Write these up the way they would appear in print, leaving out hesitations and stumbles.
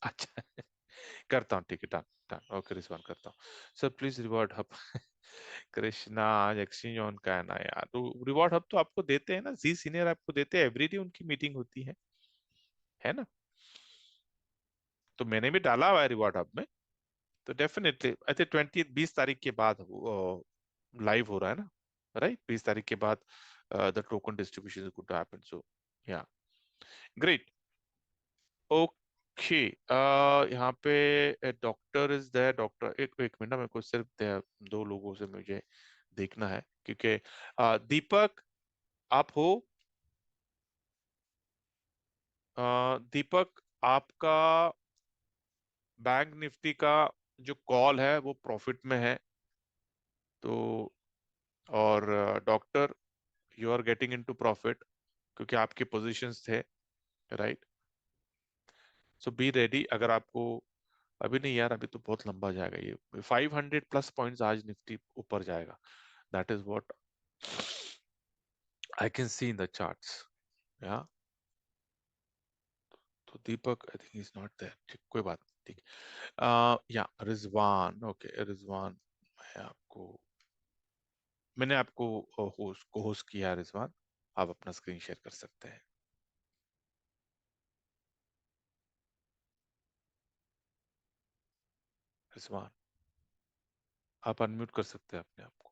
अच्छा करता हूँ, ठीक है, डन डन, ओके रिस्पॉन्ड करता हूँ। Sir please reward hub Krishna आज एक्सचेंज ऑन का है ना यार, तो रिवॉर्ड हब तो आपको देते हैं ना, जी सीनियर आपको देते हैं, एवरीडे उनकी मीटिंग होती है ना। तो मैंने भी डाला हुआ है रिवॉर्ड हब में, तो डेफिनेटली आई थिंक 20 तारीख के बाद लाइव हो रहा है ना, राइट, 20 तारीख के बाद the token distribution is going to happen, so yeah great, okay. यहाँ पे डॉक्टर इज देयर, डॉक्टर एक एक मिनट, मेरे को सिर्फ दो लोगों से मुझे देखना है, क्योंकि दीपक आप हो, दीपक आपका बैंक निफ्टी का जो कॉल है वो प्रॉफिट में है, तो और doctor you are getting into profit क्योंकि आपके पोजीशंस थे, राइट, सो बी रेडी। अगर आपको अभी नहीं यार, अभी तो बहुत लंबा जाएगा ये, 500+ पॉइंट्स आज निफ्टी ऊपर जाएगा, that is what I can see in the charts, yeah. तो Deepak I think is not there, ठीक, कोई बात नहीं, ठीक। या रिजवान, ओके रिजवान, मैंने आपको होस्ट किया है, रिजवान आप अपना स्क्रीन शेयर कर सकते हैं। रिजवान आप अनम्यूट कर सकते हैं अपने आप को।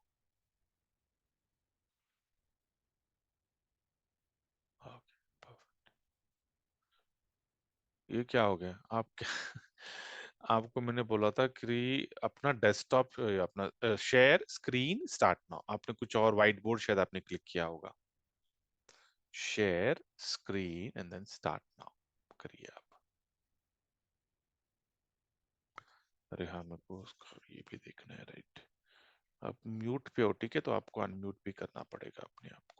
Okay, perfect। ये क्या हो गया आप क्या आपको मैंने बोला था कि अपना डेस्कटॉप, अपना शेयर स्क्रीन स्टार्ट नाउ, आपने कुछ और व्हाइट बोर्ड शायद आपने क्लिक किया होगा, share screen and then start now करिए आप। अरे हाँ, मेरे को उसका ये भी देखना है, राइट, आप म्यूट पे हो, ठीक है, तो आपको अनम्यूट भी करना पड़ेगा अपने आप को।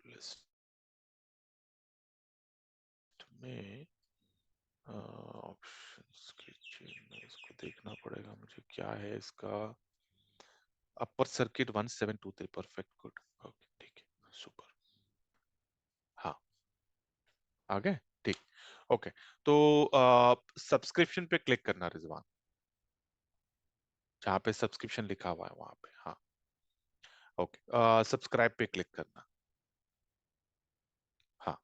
लिस्ट में ऑप्शंस में इसको देखना पड़ेगा मुझे, क्या है इसका, upper circuit 1723, perfect, good, okay, ठीक है, सुपर, हाँ आ गए, ठीक, ओके। तो सब्सक्रिप्शन पे क्लिक करना रिजवान, जहाँ पे सब्सक्रिप्शन लिखा हुआ है वहां पे, हाँ, ओके, सब्सक्राइब पे क्लिक करना, हाँ।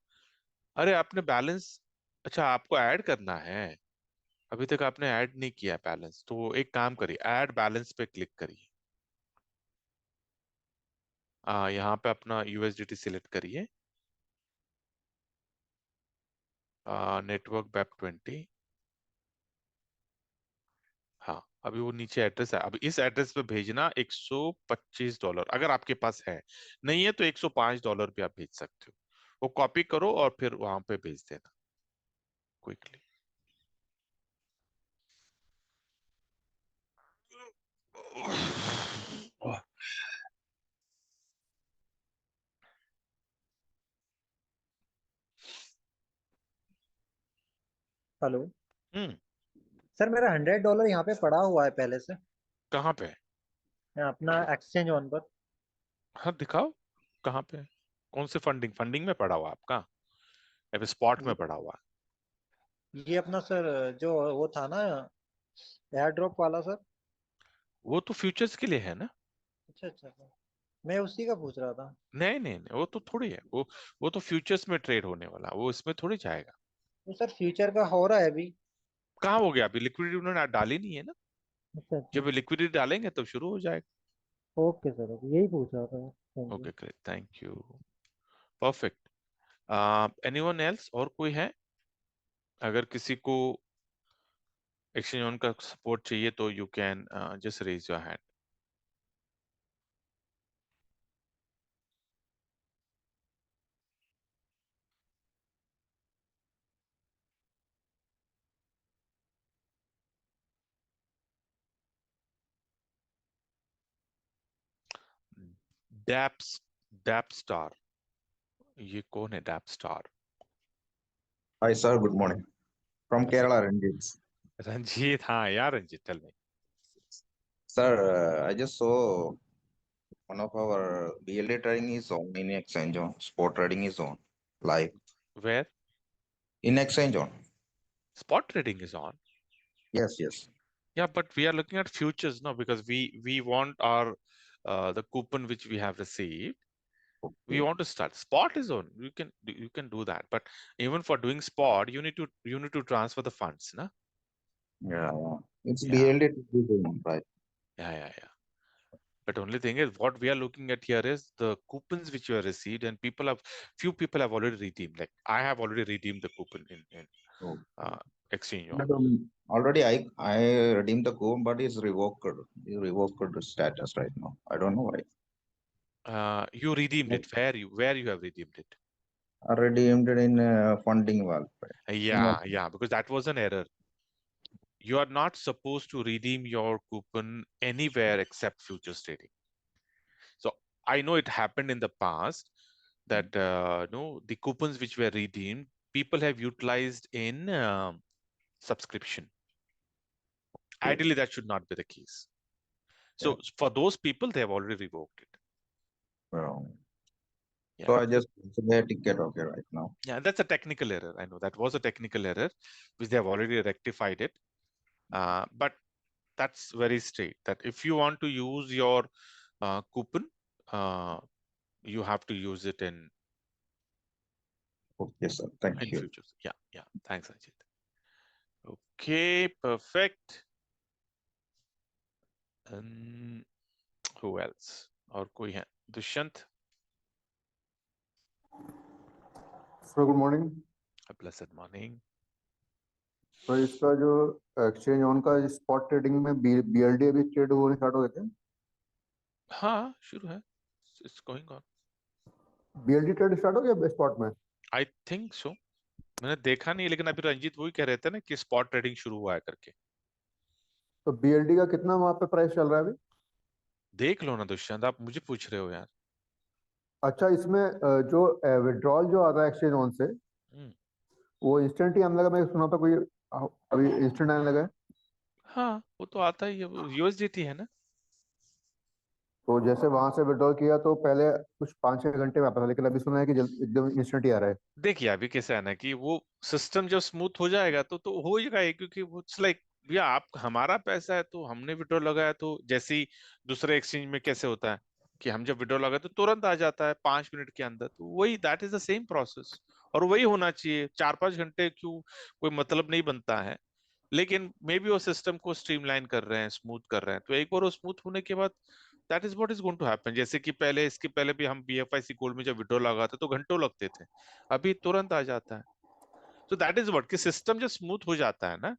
अरे आपने बैलेंस, अच्छा आपको ऐड करना है, अभी तक आपने ऐड नहीं किया बैलेंस, तो एक काम करिए, ऐड बैलेंस पे क्लिक करिए, यहाँ पे अपना यूएसडीटी सिलेक्ट करिए, नेटवर्क वेब 20, हाँ, अभी वो नीचे एड्रेस है, अभी इस एड्रेस पे भेजना $125, अगर आपके पास है, नहीं है तो $105 भी आप भेज सकते हो, वो कॉपी करो और फिर वहां पे भेज देना क्विकली। हेलो। हम्म, सर मेरा $100 यहाँ पे पड़ा हुआ है पहले से, कहाँ पे? यहाँ अपना एक्सचेंज ऑन पर। हाँ दिखाओ, कहाँ पे? कौन से फंडिंग फंडिंग में पड़ा हुआ आपका, या फिर स्पॉट में ये पड़ा हुआ? ये अपना सर जो वो था ना, एयर ड्रॉप वाला सर। वो तो फ्यूचर्स के लिए है ना। अच्छा अच्छा सर, मैं उसी का पूछ रहा था। नहीं नहीं नहीं, वो तो थोड़ी है, वो तो फ्यूचर्स में ट्रेड होने वाला, वो इसमें थोड़ी जाएगा। तो सर फ्यूचर का हो रहा है अभी। कहाँ हो गया, अभी लिक्विडिटी उन्होंने डाली नहीं है ना, अच्छा अच्छा। जब लिक्विडिटी डालेंगे तब शुरू हो जाएगा। ओके सर, ओके, यही पूछ रहा था, thank you. Okay great, thank you, perfect. Anyone else, और कोई है? अगर किसी को एक्सचेंज ऑन का सपोर्ट चाहिए तो you can just raise your hand. Dapps, dapp star, ये कौन है dapp star? Hi, sir. Good morning. From अच्छा, Kerala, Ranjit. रंजीत, हाँ यार Ranjit, tell me. Sir, I just saw one of our BLD trading is on in exchange on. Spot trading is on live Where in exchange on. spot trading is on. Yes, yes. Yeah, but we are looking at futures now because we want our the coupon which we have received. We Okay. want to start. Spot is on. You can do that, but even for doing spot, you need to transfer the funds, na? Yeah, yeah. It's Yeah, BLD trading, right? yeah. But only thing is, what we are looking at here is the coupons which you have received, and few people have already redeemed. Like I have already redeemed the coupon in Oh. uh, exchange on. But already I redeemed the coupon, but it's revoked. It's revoked status right now. I don't know why. You redeemed Like, it. Where you have redeemed it? I redeemed it in funding valve. Yeah, because that was an error. You are not supposed to redeem your coupon anywhere except futures trading. So I know it happened in the past that no, the coupons which were redeemed, people have utilized in subscription. Okay. Ideally, that should not be the case. Yeah. So for those people, they have already revoked it. Well, Yeah, so I just cancel their ticket. Okay, right now. yeah, that's a technical error. I know that was a technical error, which they have already rectified it. But that's very straight. That if you want to use your coupon, uh, you have to use it Okay, sir. Thank in you. futures. Yeah. Thanks, Ajit. Okay, perfect. And who else? और कोई है? Dushyant? Sir good morning. A blessed morning. तो इसका जो exchange on का spot trading में BLD अभी trade होने स्टार्ट हो गए थे। हाँ, शुरू है. It's going on. BLD trade start हो गया स्पॉट में? I think so. मैंने देखा नहीं, लेकिन अभी रंजीत वही कह रहे थे ना कि स्पॉट ट्रेडिंग शुरू हुआ है करके. तो बीएलडी का कितना वहां पे प्राइस चल रहा है अभी? देख लो ना दुष्यंत, आप मुझे पूछ रहे हो यार. अच्छा, इसमें जो विड्रॉल जो आ रहा है एक्सचेंज ऑन से, वो इंस्टेंट ही आने लगा? मैं सुना था कोई अभी इंस्टेंट आने लगा है। हाँ, वो तो आता ही है, यूएसडीटी है ना. तो जैसे वहां से विड्रॉल किया तो पहले कुछ 5-6 घंटे में आता था, लेकिन अभी सुना है कि एकदम इंस्टेंट ही आ रहा है। देखिए अभी कैसा है ना कि वो सिस्टम जब स्मूथ हो जाएगा तो हो जाएगा ये, क्योंकि वो लाइक भैया आप हमारा पैसा है तो हमने विड्रॉ लगाया, तो जैसे ही दूसरे एक्सचेंज में कैसे होता है कि हम जब विड्रॉ लगाए तो तुरंत आ जाता है 5 मिनट के अंदर, तो वही that is the same process. और वही होना चाहिए. 4-5 घंटे क्यों, कोई मतलब नहीं बनता है. लेकिन मे बी वो सिस्टम को स्ट्रीमलाइन कर रहे हैं, स्मूथ कर रहे हैं, तो एक बार वो स्मूथ होने के बाद that is what is going to happen. जैसे कि पहले, इसके पहले भी हम बीएफआईसी गोल्ड में जब विड्रॉ लगाते तो घंटों लगते थे, अभी तुरंत आ जाता है. तो दैट इज व्हाट कि सिस्टम जब स्मूथ हो जाता है ना,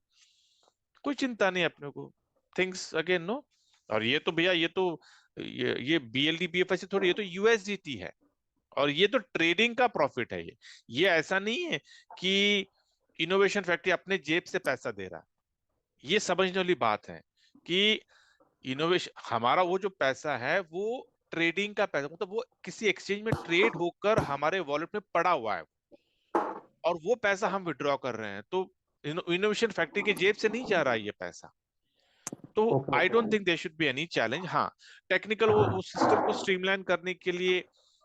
कोई चिंता नहीं अपने को. Things again no. और ये तो भैया ये बीएलडी बीएफआईसी थोड़ी, ये तो यूएसडीटी है. और ये तो ट्रेडिंग का प्रॉफिट है. ये ऐसा नहीं है कि इनोवेशन फैक्ट्री अपने जेब से पैसा दे रहा है. ये समझने वाली बात है कि इनोवेशन, हमारा वो जो पैसा है वो ट्रेडिंग का पैसा, मतलब वो किसी एक्सचेंज में ट्रेड होकर हमारे वॉलेट में पड़ा हुआ है, और वो पैसा हम विड्रॉ कर रहे हैं. तो इनोवेशन फैक्ट्री के जेब से नहीं जा रहा है ये पैसा. तो okay I don't okay. Think there should be any challenge. हाँ, टेक्निकल वो सिस्टम को स्ट्रीमलाइन करने के लिए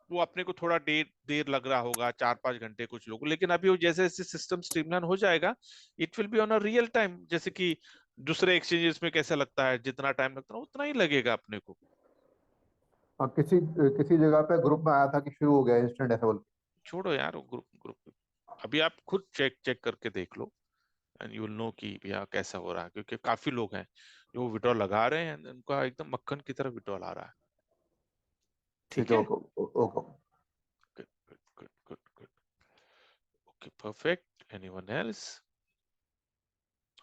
वो अपने को थोड़ा देर देर लग रहा होगा, 4-5 घंटे कुछ लोगों, लेकिन अभी वो जैसे जैसे सिस्टम स्ट्रीमलाइन हो जाएगा, it will be on a real time. जैसे कि दूसरे एक्सचेंजेस में कैसे लगता है, जितना टाइम लगता है उतना ही लगेगा अपने को. हाँ, किसी किसी जगह पे ग्रुप में आया था कि शुरू हो गया इंस्टेंट ऐसा बोल के। छोड़ो यार वो ग्रुप ग्रुप, अभी आप खुद चेक चेक करके देख लो एंड यू विल नो कि भैया कैसा हो रहा है, क्योंकि काफी लोग हैं जो विड्रॉल लगा रहे हैं, उनका एकदम मक्खन की तरह विड्रॉल आ रहा है. ठीक ठीक है, है. Okay okay. Good good good good. Okay perfect. Anyone else?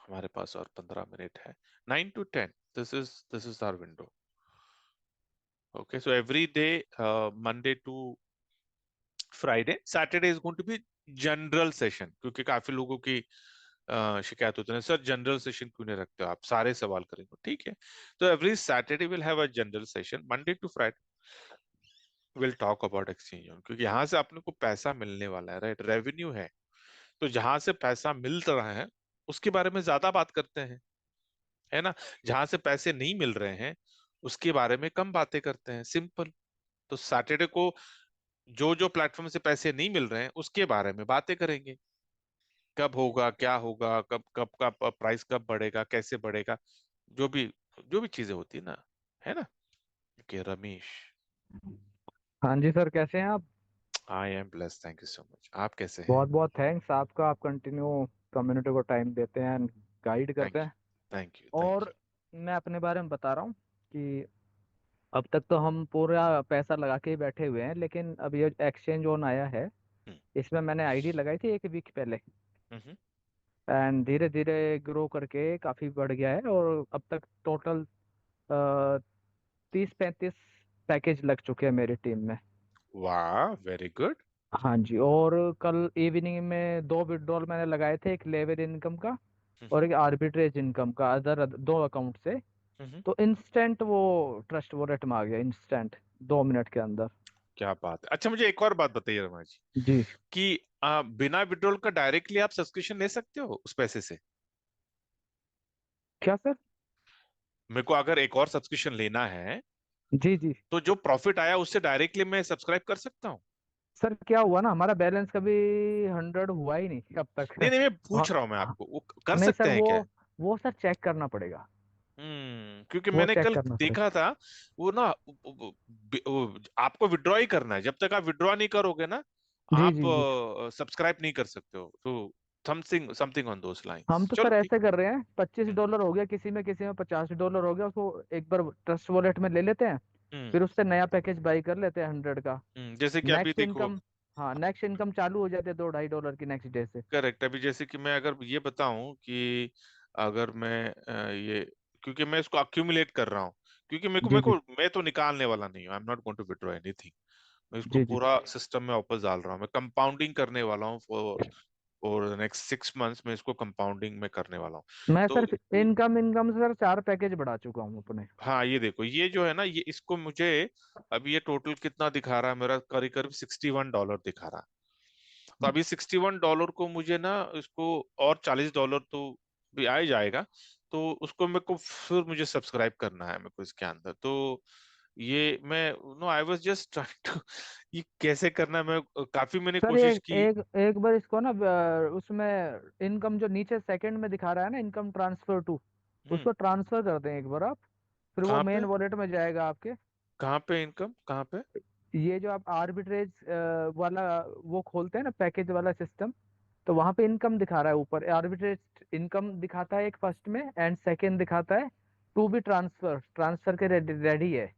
हमारे पास और 15 मिनट है. 9 to 10, this is our window. Okay, so every day, Monday to Friday. Saturday is going to be general session, क्योंकि काफी लोगों की शिकायत होती है, सर जनरल सेशन क्यों नहीं रखते हो आप, सारे सवाल करेंगे. ठीक है, तो every Saturday will have a general session. Monday to Friday will talk about exchange on, क्योंकि यहाँ से अपने को पैसा मिलने वाला है, राइट, रेवेन्यू है. तो जहां से पैसा मिल रहा है उसके बारे में ज्यादा बात करते हैं, है ना. जहां से पैसे नहीं मिल रहे हैं उसके बारे में कम बातें करते हैं. सिंपल. तो सैटरडे को जो जो प्लेटफॉर्म से पैसे नहीं मिल रहे हैं उसके बारे में बातें करेंगे, कब होगा, क्या होगा, कब कब का प्राइस कब बढ़ेगा, कैसे बढ़ेगा, जो भी जो भी चीजें होती है ना, है ना। ओके रमेश। हाँ जी सर, कैसे हैं आप? I am blessed, thank you so much. आप कैसे हैं? बहुत बहुत थैंक्स आपका, आप कंटिन्यू कम्युनिटी को टाइम देते हैं, गाइड करते थैंक हैं। यू, थैंक यू, थैंक और मैं अपने बारे में बता रहा हूँ कि अब तक तो हम पूरा पैसा लगा के ही बैठे हुए हैं, लेकिन अब ये एक्सचेंज ऑन आया है, यू। इसमें मैंने आईडी लगाई थी 1 वीक पहले, हम्म। एंड धीरे धीरे ग्रो करके काफ़ी बढ़ गया है, और अब तक टोटल 30-35 पैकेज लग चुके हैं मेरी टीम में। वाह, वेरी गुड। हाँ जी, और कल इवनिंग में 2 विड्रॉल मैंने लगाए थे, एक लेवर इनकम का और एक आर्बिट्रेज इनकम का, अदर 2 अकाउंट से। तो इंस्टेंट वो ट्रस्ट वॉलेट में आ गया, इंस्टेंट 2 मिनट के अंदर। क्या बात है। अच्छा मुझे एक और बात बताइए रमेश जी, जी। कि बिना विड्रॉल का डायरेक्टली आप सब्सक्रिप्शन ले सकते हो उस पैसे से? क्या सर? मेरे को अगर एक और सब्सक्रिप्शन लेना है जी जी। तो जो प्रॉफिट आया उससे डायरेक्टली मैं सब्सक्राइब कर सकता हूँ? सर क्या हुआ ना, हमारा बैलेंस कभी 100 हुआ ही नहीं अब तक। नहीं नहीं, मैं हाँ, पूछ रहा हूँ मैं आपको, वो कर नहीं सकते सर, हैं क्या? वो सर चेक करना पड़ेगा, क्योंकि वो मैंने चेक कल करना देखा पड़ेगा। था, वो ना आपको विड्रॉ ही करना है, जब तक आप विड्रॉ नहीं करोगे ना जी आप जी जी। सब्सक्राइब नहीं कर सकते हो। तो समथिंग समथिंग ऑन दोस हम लाइंस, तो चलो सर ठीक। ऐसे कर रहे हैं, पच्चीस हम्म। डॉलर हो गया किसी में $50 हो गया, उसको एक बार ट्रस्ट वॉलेट में ले लेते हैं, हम्म। फिर उससे नया पैकेज बाई कर लेते हैं 100 का। जैसे कि अभी नेक्स्ट देखो, इनकम, हाँ नेक्स्ट इनकम चालू हो जाती है $2-2.5 की नेक्स्ट डे से। करेक्ट, अभी जैसे कि मैं अगर ये बताऊं कि अगर मैं ये, क्योंकि मैं इसको अक्यूमुलेट कर रहा हूँ, क्योंकि जी जी मैं तो निकालने वाला नहीं हूँ, I am not going to withdraw anything. मैं इसको जी जी। पूरा सिस्टम में वापस डाल रहा हूँ, मैं कंपाउंडिंग करने वाला हूँ फॉर नेक्स्ट 6 मंथ्स में इसको कंपाउंडिंग में करने वाला हूँ। मैं तो सर इनकम से सर 4 पैकेज बढ़ा चुका हूँ अपने। हाँ ये देखो, ये जो है ना, ये इसको मुझे अभी ये टोटल कितना दिखा रहा है, मेरा करीब करीब $61 दिखा रहा है। तो अभी $61 को मुझे ना, इसको और $40 तो भी आ ही जाएगा, तो उसको मेरे को फिर मुझे सब्सक्राइब करना है मेरे को इसके अंदर। तो ये मैं, no I was just trying to ये कैसे करना है, मैं काफी मैंने सर कोशिश एक की। एक एक बार इसको ना, उसमें इनकम जो नीचे सेकंड में दिखा रहा है ना, इनकम ट्रांसफर टू, हम्म। उसको ट्रांसफर कर दें एक बार आप, फिर वो कहाँ मेन पे? वॉलेट में जाएगा आपके। कहाँ पे इनकम, कहाँ पे? ये जो आप आर्बिट्रेज वाला वो खोलते हैं ना, पैकेज वाला सिस्टम, तो वहां पे इनकम दिखा रहा है ऊपर, आर्बिट्रेज इनकम दिखाता है एक फर्स्ट में, एंड सेकंड दिखाता है टू बी ट्रांसफर के रेडी है।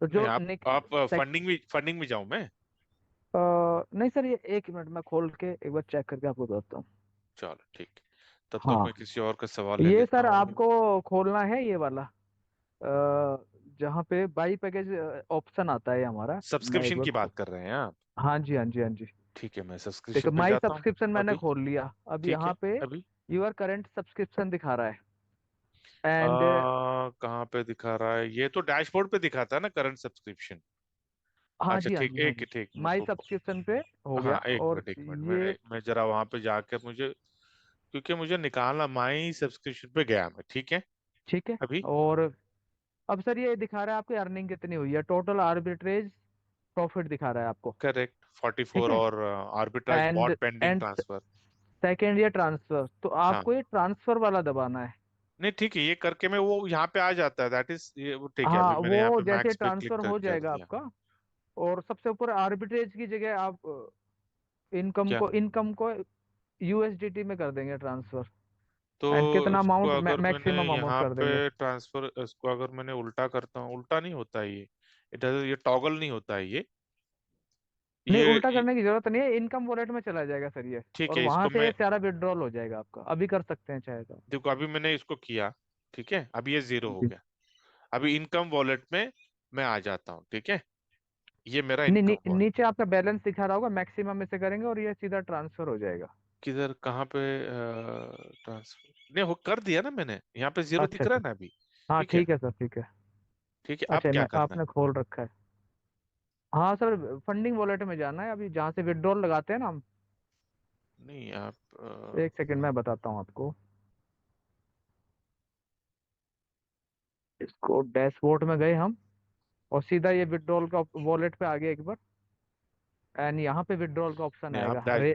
तो नहीं, जो आप फंडिंग में जाऊं मैं? नहीं सर, ये 1 मिनट मैं खोल के एक बार चेक करके आपको बताता हूँ। चलो ठीक, तब तक हाँ, मैं किसी और का सवाल ले ये लेता सर हूँ। आपको खोलना है ये वाला, जहाँ पे बाई पैकेज ऑप्शन आता है हमारा। मैं एक सब्सक्रिप्शन बार की बात कर रहे हैं आप? हाँ जी हाँ जी हाँ जी। ठीक है, मैं देखो, सब्सक्रिप्शन पे माई जाता हूँ सब्सक्रिप्शन मैंने अभी। खोल लिया, अब ठीक यहाँ है पे अभी। यूर करंट सब्सक्रिप्शन दिखा रहा है, एंड कहाँ पे दिखा रहा है? ये तो डैशबोर्ड पे दिखाता है ना करंट सब्सक्रिप्शन। हाँ अच्छा जी हाँ ठीक, जी हाँ एक जी, ठीक माई सब्सक्रिप्शन पे हो गया। हाँ एक और मिनट एक मिनट, ये मैं जरा वहां पे जाकर मुझे, क्योंकि मुझे निकालना, माई सब्सक्रिप्शन पे गया मैं, ठीक है ठीक है। अभी। और अब सर ये दिखा रहा है आपकी अर्निंग कितनी हुई है, टोटल आर्बिट्रेज प्रॉफिट दिखा रहा है आपको। करेक्ट, ठीक 44, है, और arbitrage and bot pending and transfer. Second ये ट्रांसफर, तो हाँ आपको ये ट्रांसफर वाला दबाना है। नहीं ठीक है, ये करके मैं वो यहाँ पे आ जाता है, दैट इज ये वो ठीक है, हाँ, अभी मैंने यहाँ वो पे जैसे मैक्स पे क्लिक ट्रांसफर हो कर जाएगा दिया। आपका, और सबसे ऊपर आर्बिट्रेज की जगह आप क्या? इनकम को यूएसडीटी में कर देंगे ट्रांसफर, तो एंड कितना इसको अमाउंट, अगर मैंने मैक्सिमम अमाउंट यहाँ कर देंगे। पे ट्रांसफर, इसको अगर मैंने उल्टा करता हूँ, उल्टा नहीं होता है ये टॉगल नहीं होता है नहीं, उल्टा ये करने की जरूरत नहीं है, इनकम वॉलेट में चला जाएगा सर ये, ठीक और है, वहां इसको से मैं ये सारा विड्रॉल हो जाएगा आपका, अभी कर सकते हैं चाहे तो। देखो, अभी मैंने इसको किया, ठीक है, अभी ये 0 हो जी। गया। अभी इनकम वॉलेट में मैं आ जाता हूँ, ठीक है, ये मेरा नहीं, इनकम वॉलेट। नीचे आपका बैलेंस दिखा रहा होगा, मैक्सिमम में से करेंगे और ये सीधा ट्रांसफर हो जाएगा। किधर, कहाँ पे? ट्रांसफर नहीं हो, कर दिया ना मैंने, यहाँ पे 0 अच्छा दिख रहा अच्छा। है ना अभी। हाँ ठीक है ठीक है सर, ठीक है। ठीक है, अब अच्छा, क्या मैं करना है? आपने खोल रखा है। हाँ सर, फंडिंग वॉलेट में जाना है, अभी जहाँ से विड्रॉल लगाते हैं ना हम। नहीं आप 1 सेकंड मैं बताता हूँ आपको, इसको डैशबोर्ड में गए हम, और सीधा ये विड्रॉल का वॉलेट पे आ गया एक बार, एंड यहाँ पे विड्रॉल का ऑप्शन नहीं आप आएगा।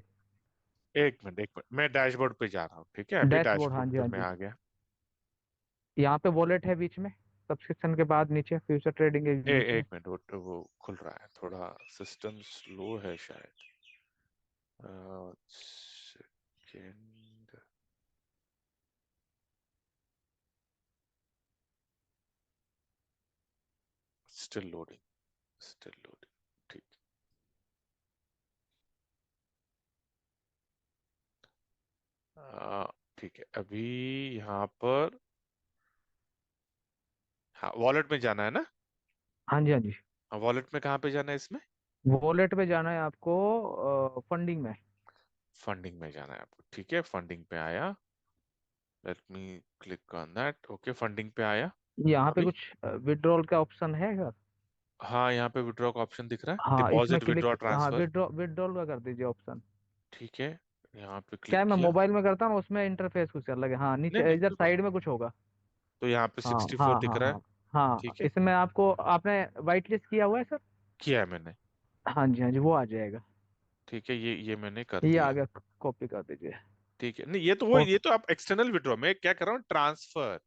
एक मिनट मैं डैशबोर्ड पे जा रहा हूँ, ठीक है, अभी डैशबोर्ड, हाँ डैशबोर्ड जी पे हाँ मैं जी। आ गया। यहाँ पे वॉलेट है बीच में, सब्सक्रिप्शन के बाद नीचे फ्यूचर ट्रेडिंग के बीच में। एक मिनट वो खुल रहा है, थोड़ा सिस्टम स्लो है शायद। सेकेंड, स्टिल लोडिंग, ठीक। ठीक है, अभी यहाँ पर हाँ वॉलेट में जाना है ना? हाँ जी हाँ जी। वॉलेट में कहाँ पे जाना है इसमें? वॉलेट पे जाना है आपको, फंडिंग में। फंडिंग में जाना है आपको, ठीक है, फंडिंग पे आया। Let me click on that. Okay, funding पे आया यहाँ पे अभी। कुछ विड्रॉल का ऑप्शन है क्या? हाँ यहाँ पे विड्रॉ का ऑप्शन दिख रहा है, हाँ इसमें डिपॉजिट क्लिक, विड्रॉ हाँ ट्रांसफर। विड्रॉल का कर दीजिए ऑप्शन। ठीक है, यहाँ पे क्या क्लिक है, मैं किया। मोबाइल में करता हूँ, उसमें इंटरफेस कुछ अलग है। हाँ नहीं नीचे नहीं इधर कोई बात साइड में नहीं। कुछ होगा। तो यहाँ पे हाँ 64 हाँ दिख हाँ रहा है, हाँ हाँ, ठीक है, इसमें आपको, आपने वाइट लिस्ट किया हुआ है सर? किया है मैंने। हाँ जी हाँ जी, वो आ जाएगा। ठीक है, ये मैंने कर ये आ दिया। गया, कॉपी कर दीजिए। ठीक है, नहीं ये तो और ये तो आप एक्सटर्नल विड्रॉ, मैं क्या कर रहा हूँ, ट्रांसफर।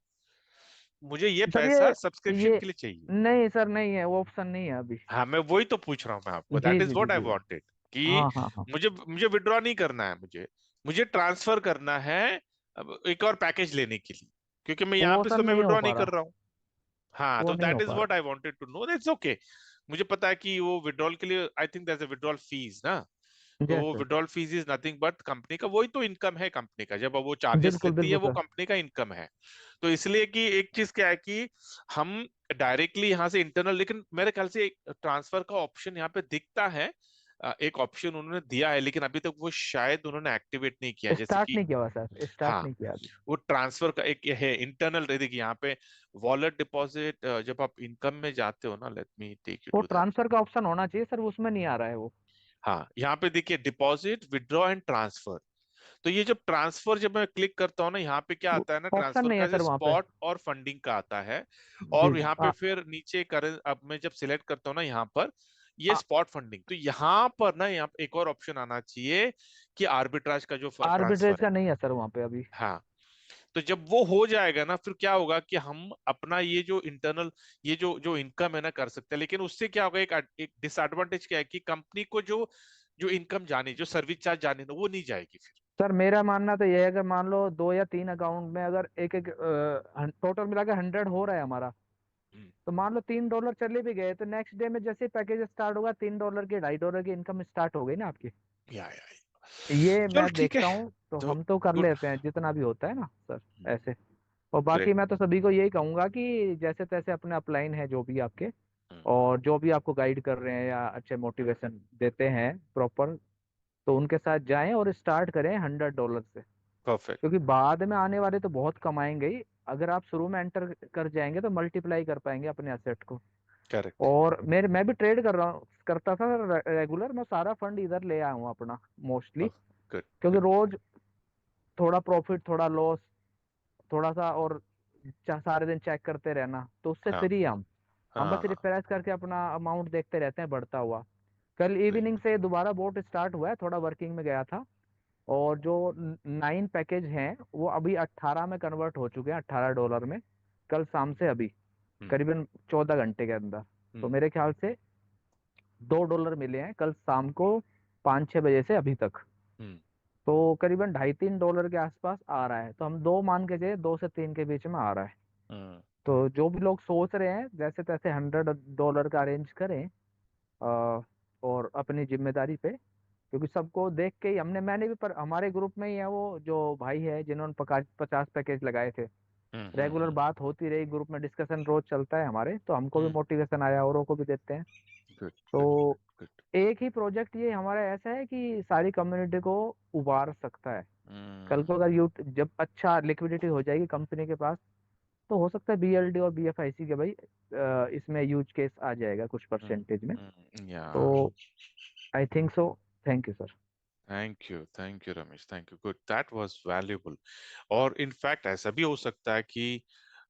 मुझे ये सर पैसा सब्सक्रिप्शन ये के लिए चाहिए। नहीं सर, नहीं है वो ऑप्शन, नहीं है अभी। हाँ मैं वही तो पूछ रहा हूँ मैं आपको, जी दैट इज जी जी व्हाट आई जी। वांटेड कि हाँ हाँ हाँ। मुझे मुझे विड्रॉ नहीं करना है, मुझे ट्रांसफर करना है अब एक और पैकेज लेने के लिए, क्योंकि मैं यहाँ वो पे सर तो मैं नहीं हो विड्रॉ पा नहीं कर रहा, रहा हूँ। हाँ वो तो नहीं हो दैट इज पा व्हाट रहा। I wanted to know, that's okay. मुझे पता है कि वो विड्रॉल के लिए I think that's a withdrawal fee ना। तो यस वो sir. Withdrawal fee is nothing but company का, वही तो इनकम है कंपनी का, जब वो चार्जेस बिल्कुल लेती है बिल्कुल वो सर। कंपनी का इनकम है। तो इसलिए कि एक चीज क्या है कि हम डायरेक्टली यहाँ से इंटरनल, लेकिन मेरे ख्याल से ट्रांसफर का ऑप्शन यहाँ पे दिखता है। एक ऑप्शन उन्होंने दिया है, लेकिन अभी तक वो शायद उन्होंने एक्टिवेट नहीं किया, जैसे स्टार्ट कि नहीं किया हुआ सर, स्टार्ट हाँ नहीं किया अभी। वो ट्रांसफर का एक ये है इंटरनल। देखिए यहाँ पे वॉलेट डिपॉजिट, जब आप इनकम में जाते हो ना, लेट मी टेक यू वो टू दैट। ट्रांसफर का ऑप्शन होना चाहिए सर, उसमें नहीं आ रहा है वो। हाँ यहाँ पे देखिए डिपॉजिट विड्रॉ एंड ट्रांसफर। तो ये जब ट्रांसफर, जब मैं क्लिक करता हूँ ना, यहाँ पे क्या आता है ना, ऑप्शन ट्रांसफर नहीं है का सर वहाँ पे। स्पॉट और फंडिंग का आता है। जी और जी यहाँ पे फिर नीचे करें, अब मैं जब सिलेक्ट करता हूँ ना यहाँ पर, ये स्पॉट फंडिंग, तो यहाँ पर ना यहाँ पे एक और ऑप्शन आना चाहिए कि आर्बिट्राज का जो आर्बिट्रेज ट्रांसफर है। का नहीं है सर वहाँ पे अभी। हाँ तो जब वो हो जाएगा ना, फिर क्या होगा कि हम अपना ये जो इंटरनल, ये जो जो इनकम है ना कर सकते हैं, लेकिन उससे क्या होगा, एक डिसएडवांटेज क्या है कि कंपनी को जो जो इनकम जानी, जो सर्विस चार्ज जानी ना, वो नहीं जाएगी फिर। सर मेरा मानना तो ये है, अगर मान लो 2 या 3 अकाउंट में अगर एक एक टोटल मिला के 100 हो रहा है हमारा, हम्म, तो मान लो $3 चले भी गए, तो नेक्स्ट डे में जैसे पैकेज स्टार्ट होगा, $3 की $2.5 की इनकम स्टार्ट हो गई ना आपकी। या ये चलो मैं ठीक है, देखता हूँ, तो तो हम तो कर गुड। लेते हैं जितना भी होता है ना सर, ऐसे। और बाकी ग्रेट। मैं तो सभी को यही कहूंगा कि जैसे तैसे अपने अपलाइन है जो भी आपके, और जो भी आपको गाइड कर रहे हैं या अच्छे मोटिवेशन देते हैं प्रॉपर, तो उनके साथ जाएं और स्टार्ट करें $100 से। परफेक्ट। क्योंकि बाद में आने वाले तो बहुत कमाएंगे ही, अगर आप शुरू में एंटर कर जाएंगे तो मल्टीप्लाई कर पाएंगे अपने एसेट को। करेक्ट। और मैं भी ट्रेड कर रहा हूँ, करता था रेगुलर, मैं सारा फंड इधर ले आया हूँ अपना मोस्टली। गुड क्योंकि गुड। रोज थोड़ा प्रॉफिट थोड़ा लॉस, थोड़ा सा, और सारे दिन चेक करते रहना, तो उससे हाँ फ्री हम बस हाँ रिफ्रेश करके अपना अमाउंट देखते रहते हैं बढ़ता हुआ। कल सही। इवनिंग से दोबारा बोट स्टार्ट हुआ है, थोड़ा वर्किंग में गया था, और जो 9 पैकेज हैं वो अभी 18 में कन्वर्ट हो चुके हैं, $18 में, कल शाम से अभी, हम्म करीबन 14 घंटे के अंदर। तो हम्म मेरे ख्याल से $2 मिले हैं कल शाम को 5-6 बजे से अभी तक। हम्म तो करीबन $2.5-3 के आसपास आ रहा है, तो हम दो मान के चलिए, 2 से 3 के बीच में आ रहा है। तो जो भी लोग सोच रहे हैं जैसे तैसे $100 का अरेंज करें, और अपनी जिम्मेदारी पे, क्योंकि सबको देख के ही मैंने भी, पर हमारे ग्रुप में ही है वो जो भाई है जिन्होंने 50 पैकेज लगाए थे, रेगुलर बात होती रही, ग्रुप में डिस्कशन रोज चलता है हमारे, तो हमको भी मोटिवेशन आया, औरों को भी देते हैं। गुड गुड तो गुड। एक ही प्रोजेक्ट ये हमारा ऐसा है कि सारी कम्युनिटी को उबार सकता है। कल को अगर जब अच्छा लिक्विडिटी हो जाएगी कंपनी के पास, तो हो सकता है BLD और BFIC के भाई इसमें यूज केस आ जाएगा कुछ परसेंटेज में। या तो I think so. Thank you sir. Thank you Ramesh, thank you, good, that was valuable. और इनफैक्ट ऐसा भी हो सकता है कि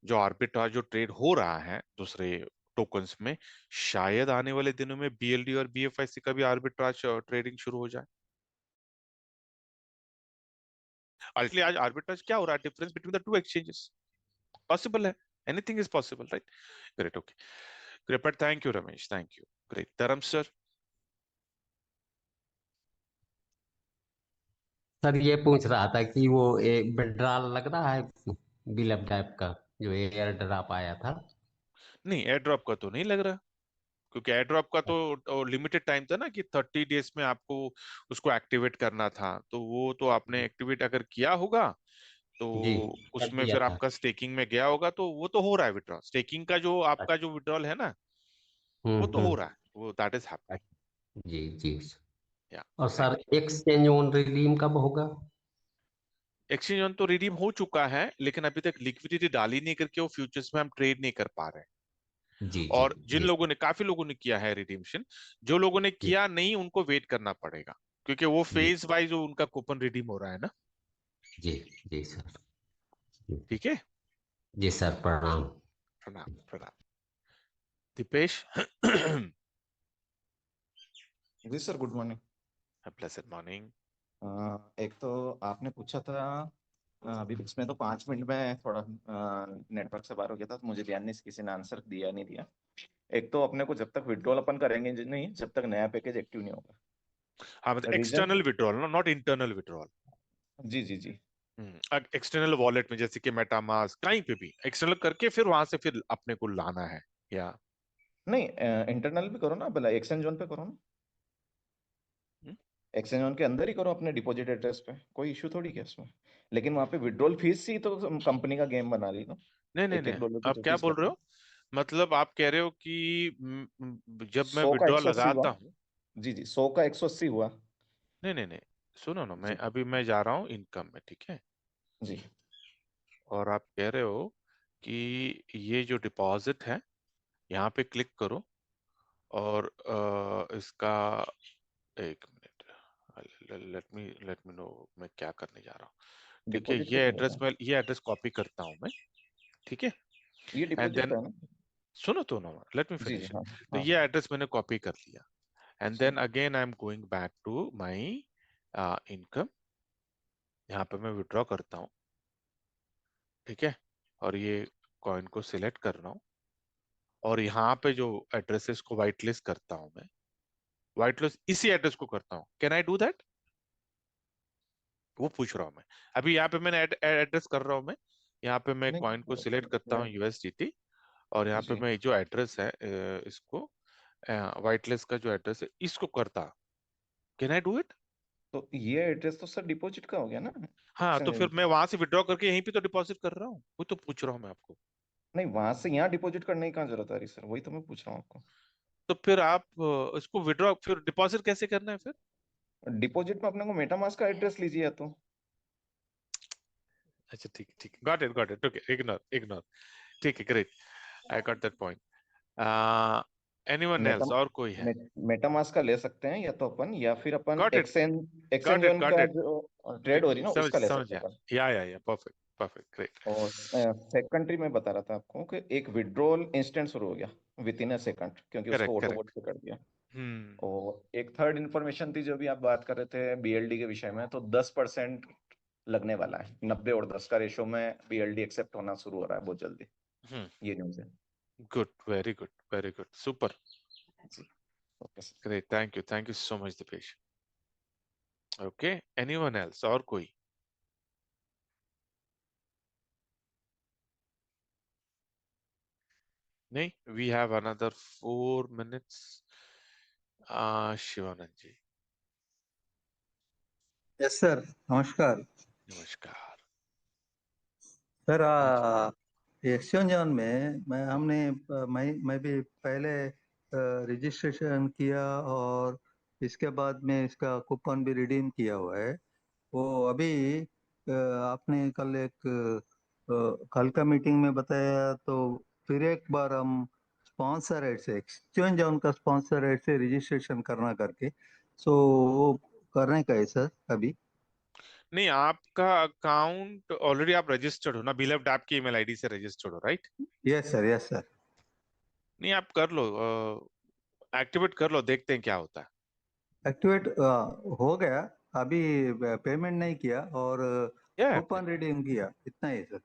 जो आर्बिट्राज जो ट्रेड हो रहा है दूसरे टोकन्स में शायद आने वाले दिनों में BLD और BFIC का भी आर्बिट्राज ट्रेडिंग शुरू हो जाए। अल्टीमेटली आज आर्बिट्राज क्या हो रहा है? Difference between the two exchanges possible है, anything is possible, right? Great, okay great, but thank you Ramesh, thank you. Great, Dharm sir. Sir ये पूछ रहा था कि वो विड्रॉल लग रहा है बिलअप टाइप का जो एयर ड्रॉप आया था। नहीं, एयर ड्रॉप का तो नहीं लग रहा, क्योंकि एयर ड्रॉप का तो लिमिटेड टाइम था ना कि 30 डेज में आपको उसको एक्टिवेट करना था, तो वो तो आपने एक्टिवेट अगर किया होगा तो जी कर उसमें दिया फिर था। आपका स्टेकिंग में गया होगा, तो वो तो हो रहा है विड्रॉ। स्टेकिंग का जो आपका जो विड्रॉल है ना, वो तो हो रहा है, वो दैट इज हैपनिंग। जी जी। या और thank sir exchange on redeem कब होगा? एक्सचेंज ऑन तो रिडीम हो चुका है, लेकिन अभी तक लिक्विडिटी डाली नहीं करके वो फ्यूचर्स में हम ट्रेड नहीं कर पा रहे हैं। जी जी और जिन जी लोगों ने, काफी लोगों ने किया है रिडीम्शन, जो लोगों ने जी किया नहीं उनको वेट करना पड़ेगा, क्योंकि वो जी फेज वाइज उनका कूपन रिडीम हो रहा है ना। जी जी सर। ठीक है, जी सर, प्रणाम। प्रणाम प्रणाम। दीपेश। जी sir, good morning. Pleasant morning. एक तो आपने पूछा था अभी इसमें तो 5 मिनट में थोड़ा नेटवर्क से बाहर हो गया था, तो मुझे ध्यान नहीं, किसी ने आंसर दिया नहीं दिया। एक तो अपने को जब तक विड्रॉल अपन करेंगे नहीं, जब तक नया पैकेज एक्टिव नहीं होगा। हाँ, मतलब रीजन, एक्सटर्नल विड्रॉल ना, नॉट इंटरनल विड्रॉल। जी जी जी। एक्सटर्नल वॉलेट में जैसे कि मेटामास्क, कहीं पे भी एक्सटर्नल करके फिर वहां से फिर अपने को लाना है, या नहीं, इंटरनल भी करो ना, भला एक्सचेंज जोन पे करो ना। हम्म? एक्सचेंज जोन के अंदर ही करो अपने डिपॉजिट एड्रेस पे, कोई इशू थोड़ी है इसमें। लेकिन वहां पे विड्रॉल फीस ही तो कंपनी का गेम बना ली ना। नहीं नहीं नहीं, $1 की आप जो क्या फीस बोल करते रहे हैं। हो? मतलब आप कह रहे हो कि जब मैं 100 का विड्रॉ 180 हुआ। लगाता हूँ। जी जी, 100 का 180 हुआ। नहीं नहीं नहीं, सुनो ना, मैं जी अभी मैं जा रहा हूँ इनकम में, ठीक है? जी और आप कह रहे हो कि ये जो डिपॉजिट है, यहाँ पे क्लिक करो और इसका, एक मिनट, लेट मी नो मैं क्या करने जा रहा हूँ। ठीक है, डिपॉजिट का ये तो एड्रेस, होगा। मैं ये एड्रेस कॉपी करता हूँ मैं, ठीक है? ये एंड डिपॉजिट देन का है ना। सुनो तो ना, लेट मी जी जी, फिनिश। हाँ तो हाँ। ये एड्रेस मैंने कॉपी कर लिया, एंड जी then again I am going back to my income. यहाँ पे मैं विड्रॉ करता हूँ, ठीक है? और ये कॉइन को सिलेक्ट कर रहा हूँ, और यहाँ पे जो एड्रेसेस को व्हाइट लिस्ट करता हूँ मैं, व्हाइट लिस्ट इसी एड्रेस को करता हूँ। Can I do that? वो पूछ रहा हूँ मैं। अभी यहाँ पे मैंने एड्रेस कर रहा हूँ मैं, यहाँ पे मैं नहीं, कॉइन को सिलेक्ट करता हूँ USDT, और यहाँ पे जी, मैं जो एड्रेस है इसको व्हाइट लिस्ट का जो एड्रेस है इसको करता। Can I do it? तो ये एड्रेस तो सर डिपॉजिट का हो गया ना। हाँ, तो फिर एक्सचेंज, मैं वहां से विड्रॉ करके यहीं पे तो डिपॉजिट कर रहा हूँ, वो तो पूछ रहा हूँ मैं आपको। नहीं वहां से यहाँ डिपॉजिट करने की कहाँ जरूरत आ रही सर, वही तो मैं पूछ रहा हूँ आपको। तो फिर आप इसको विड्रॉ फिर डिपॉजिट कैसे करना है फिर? डिपॉजिट में अपने को मेटामास्क का एड्रेस लीजिए या तो। अच्छा ठीक है, ठीक है, got it, okay, ignore ignore. ठीक है, great, I got that point. Anyone Meta else, और कोई है? मेटामास्क का ले सकते हैं या तो अपन, या फिर अपन got it, exchange got exchange it, zone got का इट। जो ट्रेड हो रही है ना, समझ उसका ले समझ सकते गया, हैं अपन। या परफेक्ट परफेक्ट, ग्रेट। और सेकंडरी में बता रहा था आपको कि एक विड्रॉल इंस्टेंट शुरू हो गया विद इन अ सेकंड, क्योंकि उसको करेक्ट ऑटो करेक्ट। वोट पे कर दिया। हम्म। और एक थर्ड इंफॉर्मेशन थी जो भी आप बात कर रहे थे बीएलडी के विषय में, तो 10% लगने वाला है, 90 और 10 का रेशो में बीएलडी एक्सेप्ट होना शुरू हो रहा है बहुत जल्दी। हम्म। ये न्यूज़ है। गुड, वेरी गुड, सुपर, जी, okay sir. Great, thank you so much Dipesh. Okay, anyone else, और कोई? नहीं, we have another 4 minutes। Shivanand ji. Yes sir, नमस्कार नमस्कार। सर। एक्सचेंज ऑन में मैं भी पहले रजिस्ट्रेशन किया, और इसके बाद में इसका कूपन भी रिडीम किया हुआ है। वो अभी आपने कल कल का मीटिंग में बताया, तो फिर एक बार हम स्पॉन्सर एड से, एक्सचेंज ऑन का स्पॉन्सर एड से रजिस्ट्रेशन करना करके, सो वो करने का है सर अभी। नहीं, आपका अकाउंट ऑलरेडी आप रजिस्टर्ड हो ना, बिलव्ड ऐप की ईमेल आईडी से रजिस्टर्ड हो, right? Yes sir, yes sir. नहीं आप कर लो, एक्टिवेट कर लो, देखते हैं क्या होता है। एक्टिवेट हो गया, अभी पेमेंट नहीं किया और क्या है आपने? कूपन रिडीम किया, इतना ही सर।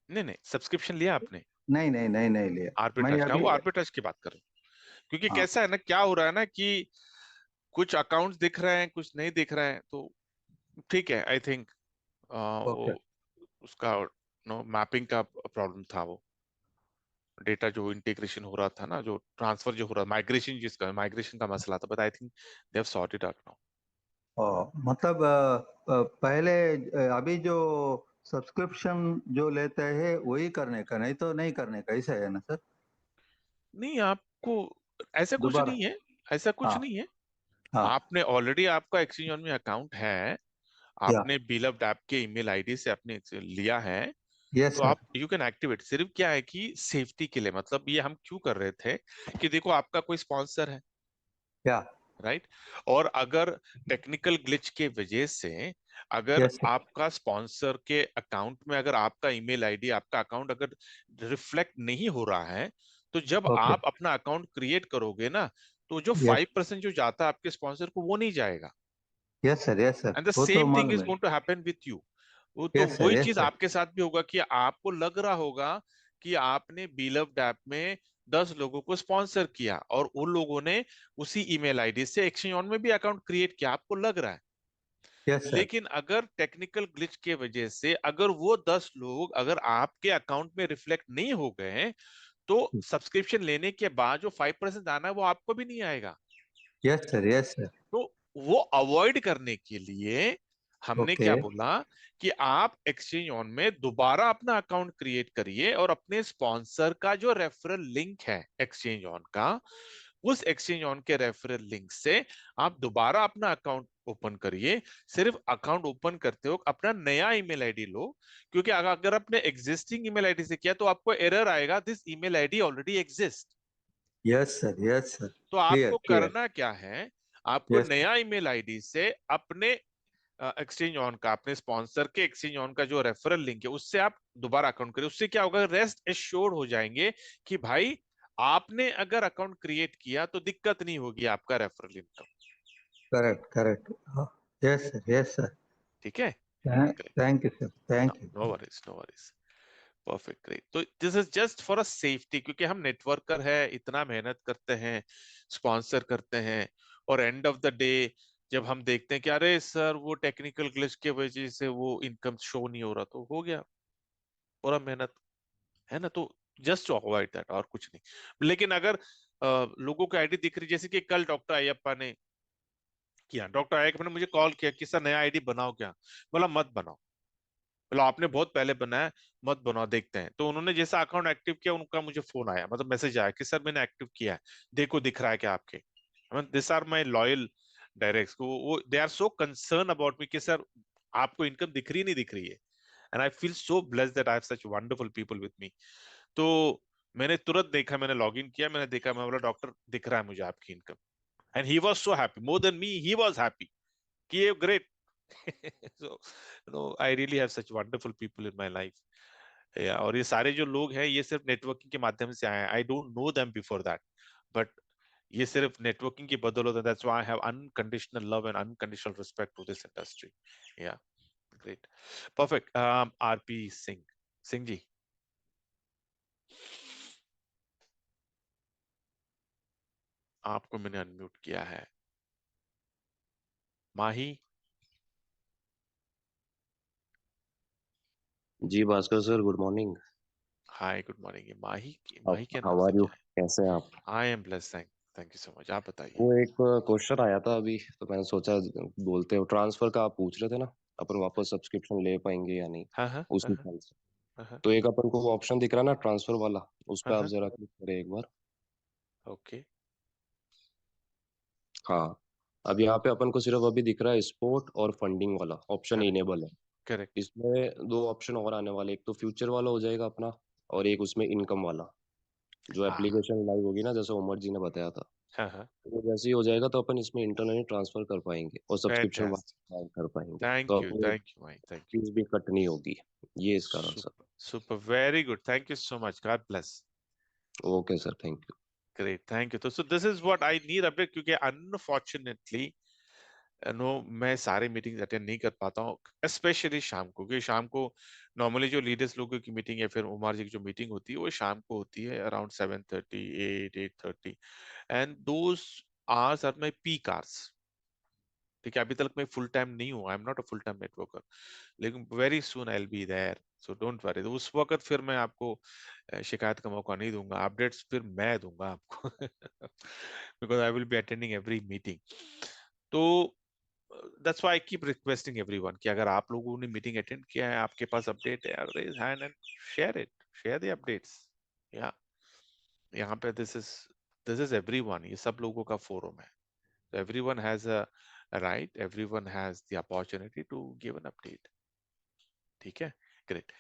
नहीं नहीं, सब्सक्रिप्शन लिया आपने? नहीं लिया। मैंने आर्बिट्राज का, अभी वो आर्बिट्राज की बात कर रहा हूँ। क्योंकि हाँ कैसा है ना, क्या हो रहा है ना कि कुछ अकाउंट्स दिख रहे हैं, कुछ नहीं दिख रहे हैं, तो ठीक है, आई थिंक वो ओके उसका नो मैपिंग का प्रॉब्लम था, वो डेटा जो इंटीग्रेशन हो रहा था ना, जो ट्रांसफर जो हो रहा, माइग्रेशन का मसला था, but I think they have sorted out now. मतलब पहले अभी जो सब्सक्रिप्शन जो लेते हैं वही करने का, नहीं तो नहीं करने का, ऐसा है ना सर? नहीं आपको ऐसा कुछ दोबारा नहीं है, ऐसा कुछ हाँ नहीं है। हाँ आपने ऑलरेडी, आपका एक्सचेंज ऑन में अकाउंट है, या आपने बिलअप्ड ऐप के ईमेल आईडी से आपने लिया है, यस तो सर आप यू कैन एक्टिवेट। सिर्फ क्या है कि सेफ्टी के लिए, मतलब ये हम क्यों कर रहे थे कि देखो आपका कोई स्पॉन्सर है, या राइट? और अगर टेक्निकल ग्लिच के वजह से अगर यस सर आपका स्पॉन्सर के अकाउंट में अगर आपका ईमेल आईडी, आपका अकाउंट अगर रिफ्लेक्ट नहीं हो रहा है, तो जब ओके आप अपना अकाउंट क्रिएट करोगे ना, तो जो यस 5% जो जाता है आपके स्पॉन्सर को, वो नहीं जाएगा। यस सर एंड द वो तो सेम थिंग इज मालूम है। Going to happen with you. वो तो वही यस चीज सर आपके साथ भी होगा कि आपको लग रहा होगा कि आपने बिलव्ड ऐप में 10 लोगों को स्पॉन्सर किया और उन लोगों ने उसी ईमेल आईडी से एक्सचेंज ऑन में भी अकाउंट क्रिएट किया, आपको लग रहा है। यस सर लेकिन अगर टेक्निकल ग्लिच के वजह से अगर वो 10 लोग अगर आपके अकाउंट में रिफ्लेक्ट नहीं हो गए, तो सब्सक्रिप्शन लेने के बाद जो 5% आना है वो आपको भी नहीं आएगा। यस सर तो वो अवॉइड करने के लिए हमने ओके क्या बोला कि आप एक्सचेंज ऑन में दोबारा अपना अकाउंट क्रिएट करिए और अपने स्पॉन्सर का जो रेफरल लिंक है एक्सचेंज ऑन का, उस एक्सचेंज ऑन के रेफरल लिंक से आप दोबारा अपना अकाउंट ओपन करिए। सिर्फ अकाउंट ओपन करते हो अपना नया ईमेल आईडी लो, क्योंकि अगर आपने एग्जिस्टिंग ईमेल आईडी से किया तो आपको एरर आएगा, this email ID already exist. Yes sir तो क्लियर आपको क्लियर करना क्या है, आपको यस नया ईमेल आईडी से अपने एक्सचेंज ऑन का, अपने स्पॉन्सर के एक्सचेंज ऑन का जो रेफरल लिंक है उससे आप दोबारा अकाउंट करें। उससे क्या होगा, रेस्ट एश्योर्ड हो जाएंगे कि भाई आपने अगर अकाउंट क्रिएट किया तो दिक्कत नहीं होगी आपका referral link. Correct yes sir ठीक है, thank you sir no thank you no worries, no worries. Perfect, great. तो this is just for a safety, क्योंकि हम नेटवर्कर है, इतना मेहनत करते हैं, स्पॉन्सर करते हैं, और एंड ऑफ द डे जब हम देखते हैं कि अरे सर वो टेक्निकल ग्लिच के वजह से वो इनकम शो नहीं हो रहा, तो हो गया पूरा मेहनत, है ना? तो जस्ट टू अवॉइड दैट, और कुछ नहीं। लेकिन अगर लोगों को आईडी दिख रही, जैसे कि कल डॉक्टर अयप्पा ने किया, डॉक्टर अयप्पा ने मुझे कॉल किया कि सर नया आईडी बनाओ क्या? बोला मत बनाओ। बोला आपने बहुत पहले बनाया, मत बनाओ, देखते हैं। तो उन्होंने जैसा अकाउंट एक्टिव किया, उनका मुझे फोन आया, मतलब मैसेज आया कि सर मैंने एक्टिव किया है, देखो दिख रहा है क्या आपके? This are my loyal directs, वो they are so concern about me कि सर आपको इनकम दिख रही नहीं दिख रही है। And I feel so blessed that I have such wonderful people with me. तो मैंने तुरंत देखा, मैंने लॉग इन किया, मैंने देखा, मैं बोला डॉक्टर दिख रहा है मुझे आपकी income. And he was so happy, more than me he was happy कि ये great. so I really have such wonderful people in my life. और ये सारे जो लोग हैं ये सिर्फ नेटवर्किंग के माध्यम से आए हैं, I don't know them before that, but ये सिर्फ नेटवर्किंग की बदौलत है। That's why I have unconditional love and unconditional respect to this industry. Yeah great, perfect. RP Singh, Singh ji, आपको मैंने अनम्यूट किया है। Mahi, ji Bhaskar sir, good morning. Hi, good morning. Mahi के नाम हाउ से आर यू, क्या है? कैसे हैं आप? I am blessed, thank you so much. आप बताइए। वो एक क्वेश्चन आया था अभी, तो मैंने सोचा बोलते हो। ट्रांसफर का आप पूछ रहे थे ना, अपन वापस सब्सक्रिप्शन ले पाएंगे या नहीं, हाँ हाँ उस हाँ हिसाब से। हाँ तो एक अपन को ऑप्शन दिख रहा है ना ट्रांसफर वाला, उस पर आप हाँ, जरा क्लिक करें एक बार। ओके। हाँ, अब यहाँ पे अपन को सिर्फ अभी दिख रहा है स्पोर्ट और फंडिंग वाला ऑप्शन करेक्ट इनेबल है। करेक्ट। इसमें दो ऑप्शन और आने वाले, एक तो फ्यूचर वाला हो जाएगा अपना, और एक उसमें इनकम वाला। जो हाँ एप्लीकेशन लाइव होगी ना, जैसे उमर जी ने बताया था, हाँ हाँ, तो जैसे ही हो जाएगा तो अपन इसमें इंटरनली ट्रांसफर कर पाएंगे और सब्सक्रिप्शन फैंटास्टिक, कर पाएंगे, तो अपनी थैंक यू भाई, थैंक यू। फीस भी कट नहीं होगी। ये इसका answer. Super super, very good, thank you so much, God bless. Okay sir, thank you. Great, thank you. So this is what I need update, क्योंकि unfortunately no मैं सारे meetings attend नहीं कर पाता हूँ, स्पेशली शाम को, क्योंकि शाम को नॉर्मली जो लीडर्स लोगों की मीटिंग या फिर उमर जी की जो मीटिंग होती है वो शाम को होती है around 7:30 8:30 and those hours are my peak hours. ठीक है, अभी तक मैं फुल टाइम नहीं हूँ, I am not a full time networker, लेकिन very soon I will be there, so don't worry. उस वक्त फिर मैं आपको शिकायत का मौका नहीं दूंगा, अपडेट्स फिर मैं दूंगा आपको because I will be attending every meeting. तो that's why I keep requesting everyone कि अगर आप लोगों ने मीटिंग अटेंड किया है, आपके पास अपडेट है, raise hand and share it, share the updates. या यहाँ पे दिस इज एवरीवन, ये सब लोगों का फोरम है, everyone has a right, everyone has the opportunity to give an update. ठीक है, ग्रेट।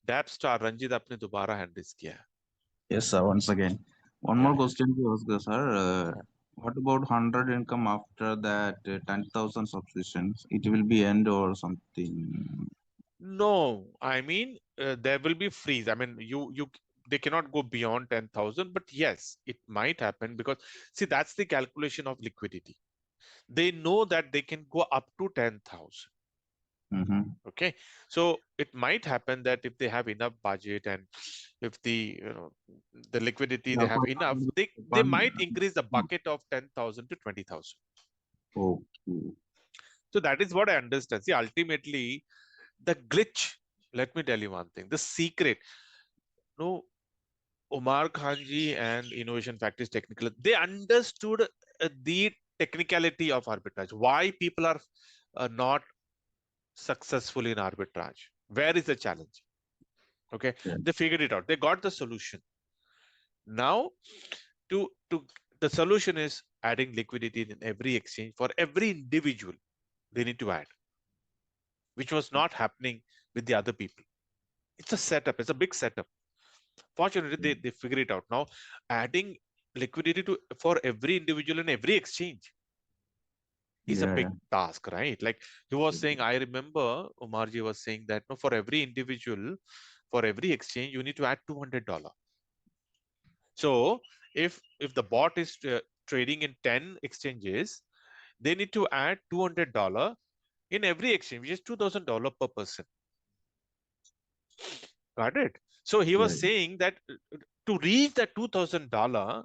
डैप स्टार रंजीत आपने दोबारा हैंड रेज किया है। Yes, sir. Once again, one more question to ask, sir. What about 100 income after that 10,000 subscriptions? It will be end or something? No, I mean there will be freeze. I mean you they cannot go beyond 10,000, but yes, it might happen because see that's the calculation of liquidity. They know that they can go up to 10,000. Mm-hmm. Okay, so it might happen that if they have enough budget and if the the liquidity they Yeah, have for enough, they one. might increase the bucket of 10,000 to 20,000. Okay. So that is what I understand. See, ultimately the glitch, let me tell you one thing, the secret, no, Umar Khan ji and Innovation Factories Technical, they understood the technicality of arbitrage, why people are not successful in arbitrage, where is the challenge. Okay, Yeah. they figured it out, they got the solution. Now to the solution is adding liquidity in every exchange for every individual, they need to add, which was not happening with the other people. It's a setup, it's a big setup. Fortunately they figure it out. Now adding liquidity to for every individual in every exchange is a big task, right? Like he was saying, I remember Umarji was saying that no, for every individual, for every exchange you need to add $200. So if the bot is trading in 10 exchanges, they need to add $200 in every exchange, which is $2,000 per person. Got it? So he was saying that to reach that $2,000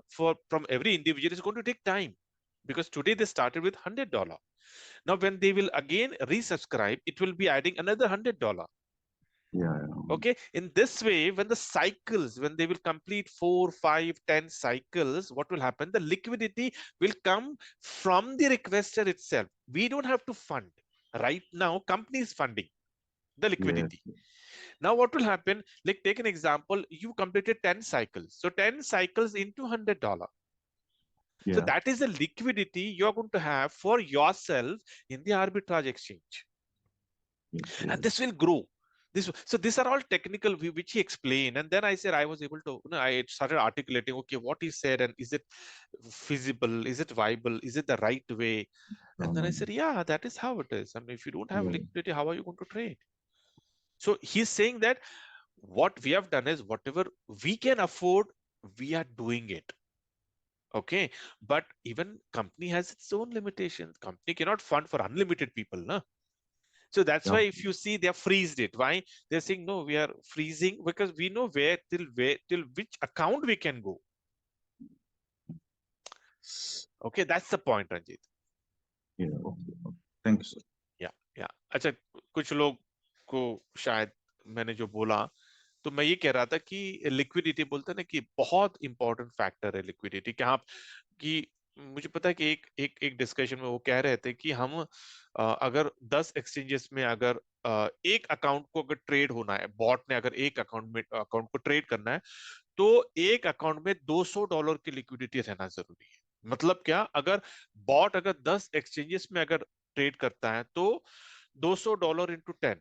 from every individual is going to take time, because today they started with $100. Now when they will again resubscribe, it will be adding another $100. Yeah. Okay, in this way, when the cycles, when they will complete 4, 5, 10 cycles, what will happen? The liquidity will come from the requester itself. We don't have to fund. Right now, company is funding the liquidity. Now what will happen? Like take an example, you completed 10 cycles. So 10 cycles into $100. So that is the liquidity you're going to have for yourself in the arbitrage exchange. And this will grow. So these are all technical, which he explained. And then I said, I was able to, I started articulating, okay, what he said, and is it feasible? Is it viable? Is it the right way? And then I said, yeah, that is how it is. I mean, if you don't have liquidity, how are you going to trade? So he's saying that what we have done is whatever we can afford, we are doing it. Okay, but even company has its own limitations. Company cannot fund for unlimited people, na? So that's why if you see they have freezed it. Why? They're saying no, we are freezing because we know till which account we can go. Okay, that's the point, Ranjit. Yeah. Okay. Thank you, sir. Yeah. अच्छा, कुछ लोग को शायद मैंने जो बोला, तो मैं ये कह रहा था कि लिक्विडिटी बोलते हैं ना कि बहुत इंपॉर्टेंट फैक्टर है लिक्विडिटी। क्या आप कि मुझे पता है कि एक डिस्कशन में वो कह रहे थे कि हम अगर 10 एक्सचेंजेस में अगर एक अकाउंट को अगर ट्रेड होना है, बॉट ने अगर एक अकाउंट को ट्रेड करना है, तो एक अकाउंट में $200 की लिक्विडिटी रहना जरूरी है। मतलब क्या, अगर बॉट अगर 10 एक्सचेंजेस में अगर ट्रेड करता है तो $200 इंटू 10,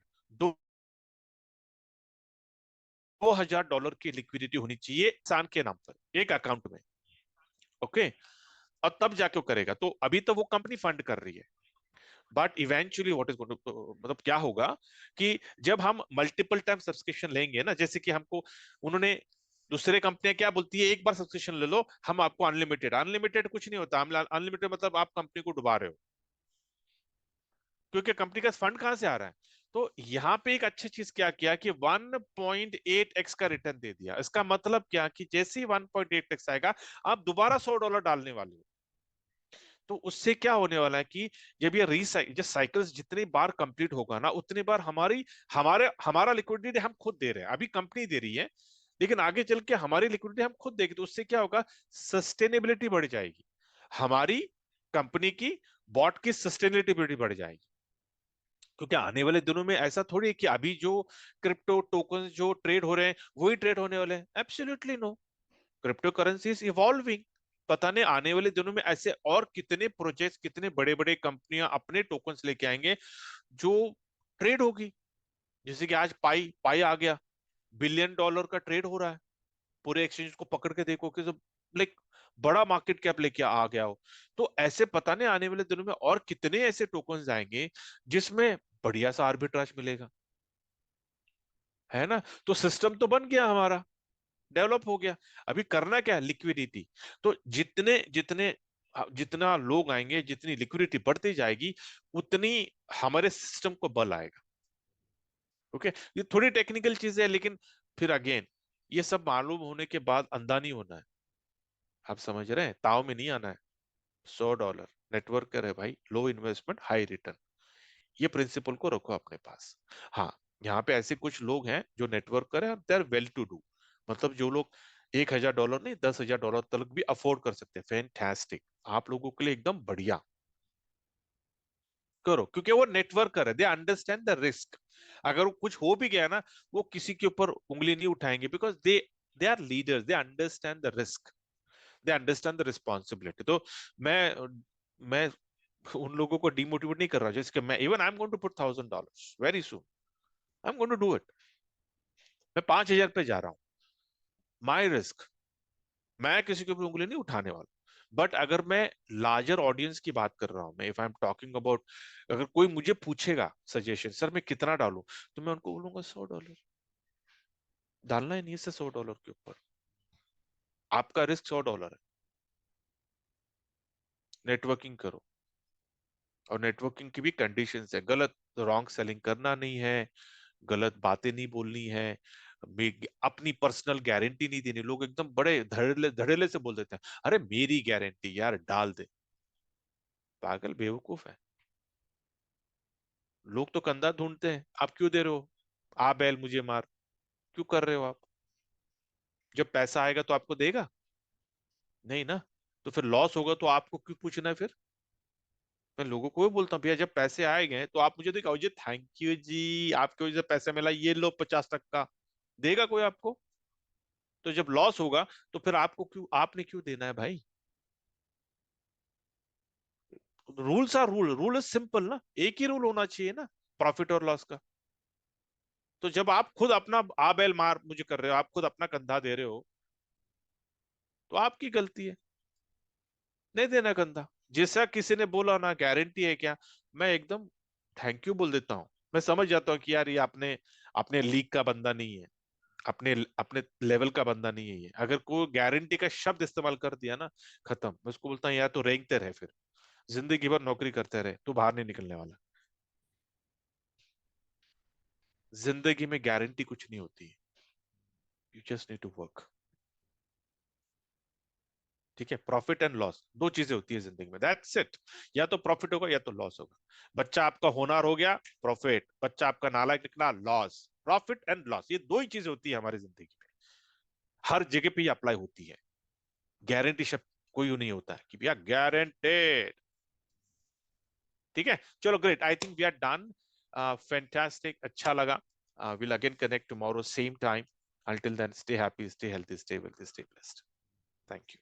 $2,000 की लिक्विडिटी होनी चाहिए इंसान के नाम पर एक अकाउंट में। ओके, और तब जाके वो करेगा। तो अभी तो वो कंपनी फंड कर रही है, but eventually what is going to, मतलब क्या होगा कि जब हम मल्टीपल टाइम सब्सक्रिप्शन लेंगे ना, जैसे कि हमको उन्होंने दूसरे कंपनियां क्या बोलती है, एक बार सब्सक्रिप्शन ले लो, हम आपको अनलिमिटेड, अनलिमिटेड कुछ नहीं होता, अनलिमिटेड मतलब आप कंपनी को डुबा रहे हो, क्योंकि कंपनी का फंड कहां से आ रहा है। तो यहाँ पे एक अच्छी चीज क्या किया कि 1.8x का रिटर्न दे दिया। इसका मतलब क्या कि जैसे ही 1.8x आएगा आप दोबारा $100 डालने वाले हो। तो उससे क्या होने वाला है कि जब ये जब साइकिल्स जितनी बार कंप्लीट होगा ना, उतनी बार हमारा लिक्विडिटी हम खुद दे रहे हैं, अभी कंपनी दे रही है, लेकिन आगे चल के हमारी लिक्विडिटी हम खुद देंगे। तो उससे क्या होगा, सस्टेनेबिलिटी बढ़ जाएगी, हमारी कंपनी की बॉट की सस्टेनेबिलिटी बढ़ जाएगी। क्योंकि आने वाले दिनों में ऐसा थोड़ी है कि अभी जो क्रिप्टो टोकन जो ट्रेड हो रहे हैं वही ट्रेड होने वाले हैं। Absolutely no, crypto currency is evolving. पता नहीं आने वाले दिनों में ऐसे और कितने प्रोजेक्ट्स, कितने बड़े बड़े कंपनियां अपने टोकन्स लेके आएंगे जो ट्रेड होगी। जैसे कि आज पाई पाई आ गया, $1 बिलियन का ट्रेड हो रहा है। पूरे एक्सचेंज को पकड़ के देखो कि लाइक बड़ा मार्केट कैप लेके आ गया हो। तो ऐसे पता नहीं आने वाले दिनों में और कितने ऐसे टोकन्स आएंगे जिसमें बढ़िया सा आर्बिट्राज मिलेगा, है ना। तो सिस्टम तो बन गया हमारा, डेवलप हो गया। अभी करना क्या है, लिक्विडिटी। तो जितने जितने जितना लोग आएंगे, जितनी लिक्विडिटी बढ़ती जाएगी, उतनी हमारे सिस्टम को बल आएगा। ओके, ये थोड़ी टेक्निकल चीज है, लेकिन फिर अगेन ये सब मालूम होने के बाद अंधा नहीं होना है। आप समझ रहे हैं, ताव में नहीं आना है। $100 नेटवर्कर है भाई, लो इन्वेस्टमेंट हाई रिटर्न, ये प्रिंसिपल को रखो अपने पास। हाँ, यहाँ पे ऐसे कुछ लोग हैं जो नेटवर्कर है, they are well to do, मतलब जो लोग $1,000 नहीं $10,000 तक भी अफोर्ड कर सकते हैं। फैंटास्टिक, आप लोगों के लिए एकदम बढ़िया, करो, क्योंकि वो नेटवर्कर है, दे अंडरस्टैंड द रिस्क। अगर वो कुछ हो भी गया ना, वो किसी के ऊपर उंगली नहीं उठाएंगे, because they are leaders, they understand the risk, they understand the responsibility. तो मैं उन लोगों को डिमोटिवेट नहीं कर रहा, जिसके मैं even I am going to put $1,000 very soon, I am going to do it. मैं 5,000 पे जा रहा हूं, माई रिस्क, मैं किसी के ऊपर उंगली नहीं उठाने वाला। बट अगर मैं लार्जर ऑडियंस की बात कर रहा हूं, मैं if I am talking about, अगर कोई मुझे पूछेगा सजेशन, सर मैं कितना डालूं, तो मैं उनको बोलूंगा $100 डालना है, नहीं से $100 के ऊपर, आपका रिस्क $100 है। नेटवर्किंग करो, और नेटवर्किंग की भी कंडीशंस है, गलत रॉन्ग सेलिंग करना नहीं है, गलत बातें नहीं बोलनी है, अपनी पर्सनल गारंटी नहीं देनी। लोग एकदम बड़े धड़ेले धड़ेले से बोल देते हैं, अरे मेरी गारंटी यार डाल दे, पागल बेवकूफ है। लोग तो कंधा ढूंढते हैं, आप क्यों दे रहे हो, आ बैल मुझे मार, क्यों कर रहे हो आप। जब पैसा आएगा तो आपको देगा नहीं ना, तो फिर लॉस होगा तो आपको क्यों पूछना है फिर। मैं लोगों को भी बोलता हूँ, भैया जब पैसे आए गए तो आप मुझे देखो जी, थैंक यू जी, आपकी वजह से पैसा मिला, ये लो 50% देगा कोई आपको। तो जब लॉस होगा तो फिर आपको क्यों, आपने क्यों देना है भाई। Rules are rule is simple ना, एक ही रूल होना चाहिए ना, प्रॉफिट और लॉस का। तो जब आप खुद अपना आ बैल मार मुझे कर रहे हो, आप खुद अपना कंधा दे रहे हो, तो आपकी गलती है, नहीं देना कंधा। जैसा किसी ने बोला ना गारंटी है क्या, मैं एकदम थैंक यू बोल देता हूँ। मैं समझ जाता हूँ कि यार ये अपने अपने लीग का बंदा नहीं है, अपने अपने लेवल का बंदा नहीं है ये। अगर कोई गारंटी का शब्द इस्तेमाल कर दिया ना, खत्म। मैं उसको बोलता हूँ यार तू रेंगते रहे, फिर जिंदगी भर नौकरी करते रहे, तू बाहर नहीं निकलने वाला। जिंदगी में गारंटी कुछ नहीं होती है, you just need to work. ठीक है, प्रॉफिट एंड लॉस दो चीजें होती है जिंदगी में, दैट्स इट। या तो प्रॉफिट होगा या तो लॉस होगा। बच्चा आपका होनहार हो गया, प्रॉफिट, बच्चा आपका नालायक निकला, लॉस। प्रॉफिट एंड लॉस, ये दो ही चीजें होती है हमारी जिंदगी में, हर जगह पे ये अप्लाई होती है। गारंटी शब्द कोई नहीं होता है कि भैया गारंटेड। ठीक है, चलो great, I think we are done, fantastic, अच्छा लगा। Will again connect tomorrow same time. Until then, stay happy, stay healthy, stay wealthy, stay blessed. Thank you.